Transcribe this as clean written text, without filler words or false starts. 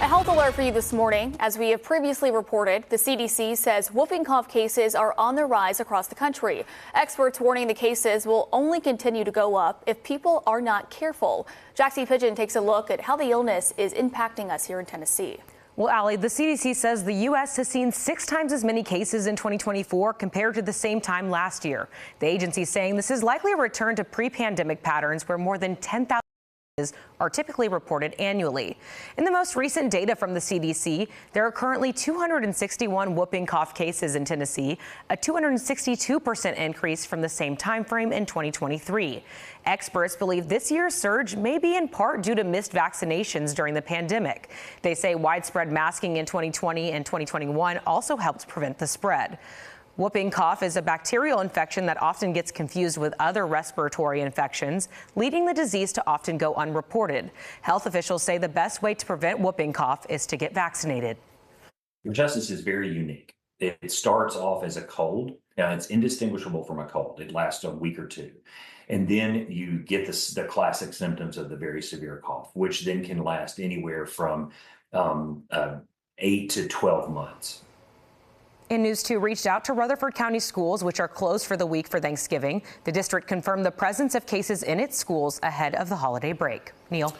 A health alert for you this morning. As we have previously reported, the CDC says whooping cough cases are on the rise across the country. Experts warning the cases will only continue to go up if people are not careful. Jaxie Pigeon takes a look at how the illness is impacting us here in Tennessee. Well, Allie, the CDC says the U.S. has seen 6 times as many cases in 2024 compared to the same time last year. The agency is saying this is likely a return to pre-pandemic patterns where more than 10,000 are typically reported annually. In the most recent data from the CDC, there are currently 261 whooping cough cases in Tennessee, a 262% increase from the same time frame in 2023. Experts believe this year's surge may be in part due to missed vaccinations during the pandemic. They say widespread masking in 2020 and 2021 also helped prevent the spread. Whooping cough is a bacterial infection that often gets confused with other respiratory infections, leading the disease to often go unreported. Health officials say the best way to prevent whooping cough is to get vaccinated. Justice is very unique. It starts off as a cold. Now, it's indistinguishable from a cold. It lasts a week or two. And then you get the classic symptoms of the very severe cough, which then can last anywhere from 8 to 12 months. And News 2 reached out to Rutherford County schools, which are closed for the week for Thanksgiving. The district confirmed the presence of cases in its schools ahead of the holiday break. Neil.